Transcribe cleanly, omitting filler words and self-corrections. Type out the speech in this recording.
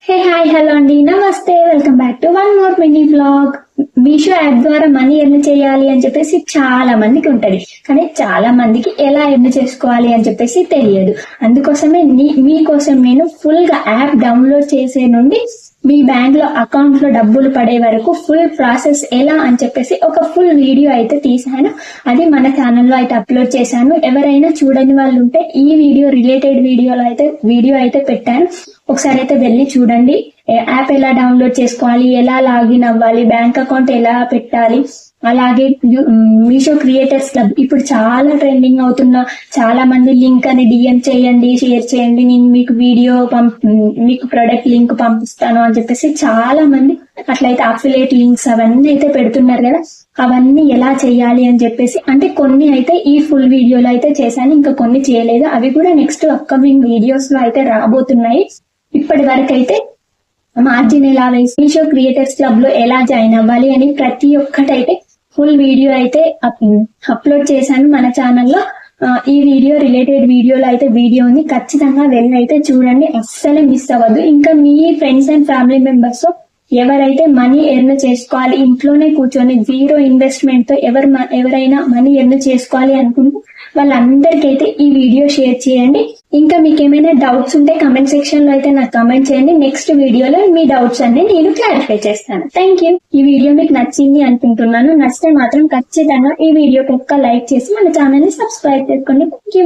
Hey hi hello అండి, నమస్తే, welcome back to one more mini vlog. Meesho app ద్వారా money earn చేయాలి అని చెప్పేసి చాలా మందికి ఉంటది, కానీ చాలా మందికి ఎలా ఎర్న్ చేసుకోవాలి అని చెప్పేసి తెలియదు. అందుకోసమే మీకోసం నేను ఫుల్ గా యాప్ డౌన్లోడ్ చేసే నుండి మీ బ్యాంక్ లో అకౌంట్ లో డబ్బులు పడే వరకు ఫుల్ ప్రాసెస్ ఎలా అని చెప్పేసి ఒక ఫుల్ వీడియో అయితే తీసాను. అది మన ఛానల్లో అయితే అప్లోడ్ చేశాను. ఎవరైనా చూడని వాళ్ళు ఉంటే ఈ వీడియో రిలేటెడ్ వీడియో అయితే పెట్టాను, ఒకసారి అయితే వెళ్ళి చూడండి. యాప్ ఎలా డౌన్లోడ్ చేసుకోవాలి, ఎలా లాగిన్ అవ్వాలి, బ్యాంక్ అకౌంట్ ఎలా పెట్టాలి, అలాగే మీషో క్రియేటర్స్ క్లబ్ ఇప్పుడు చాలా ట్రెండింగ్ అవుతున్న చాలా మంది లింక్ అని డిఎం చేయండి, షేర్ చేయండి, నేను మీకు ప్రొడక్ట్ లింక్ పంపిస్తాను అని చెప్పేసి చాలా మంది అట్లయితే అఫిలియేట్ లింక్స్ అవన్నీ అయితే పెడుతున్నారు కదా. అవన్నీ ఎలా చేయాలి అని చెప్పేసి అంటే కొన్ని అయితే ఈ ఫుల్ వీడియోలో అయితే చేశాను, ఇంకా కొన్ని చేయలేదు. అవి కూడా నెక్స్ట్ అప్కమింగ్ వీడియోస్ లో అయితే రాబోతున్నాయి. ఇప్పటి వరకు అయితే మార్జిన్ ఎలా వేసి మీషో క్రియేటర్స్ క్లబ్ లో ఎలా జాయిన్ అవ్వాలి అని ప్రతి ఒక్కటైతే ఫుల్ వీడియో అయితే అప్లోడ్ చేశాను మన ఛానల్లో. ఈ వీడియో రిలేటెడ్ వీడియోలో అయితే వీడియోని ఖచ్చితంగా వెళ్ళి అయితే చూడండి, అస్సలే మిస్ అవ్వద్దు. ఇంకా మీ ఫ్రెండ్స్ అండ్ ఫ్యామిలీ మెంబర్స్ ఎవరైతే మనీ ఎర్న్ చేసుకోవాలి ఇంట్లోనే కూర్చొని జీరో ఇన్వెస్ట్మెంట్ తో ఎవరైనా మనీ ఎర్న్ చేసుకోవాలి అనుకుంటే వాళ్ళందరికైతే ఈ వీడియో షేర్ చేయండి. ఇంకా మీకు ఏమైనా డౌట్స్ ఉంటే కమెంట్ సెక్షన్ లో అయితే నాకు కమెంట్ చేయండి. నెక్స్ట్ వీడియోలో మీ డౌట్స్ అన్ని నేను క్లారిఫై చేస్తాను. Thank you. ఈ వీడియో మీకు నచ్చింది అనుకుంటున్నాను. నచ్చితే మాత్రం ఖచ్చితంగా ఈ వీడియోకి ఒక్క లైక్ చేసి మన ఛానల్ ని సబ్స్క్రైబ్ చేసుకోండి. Thank you.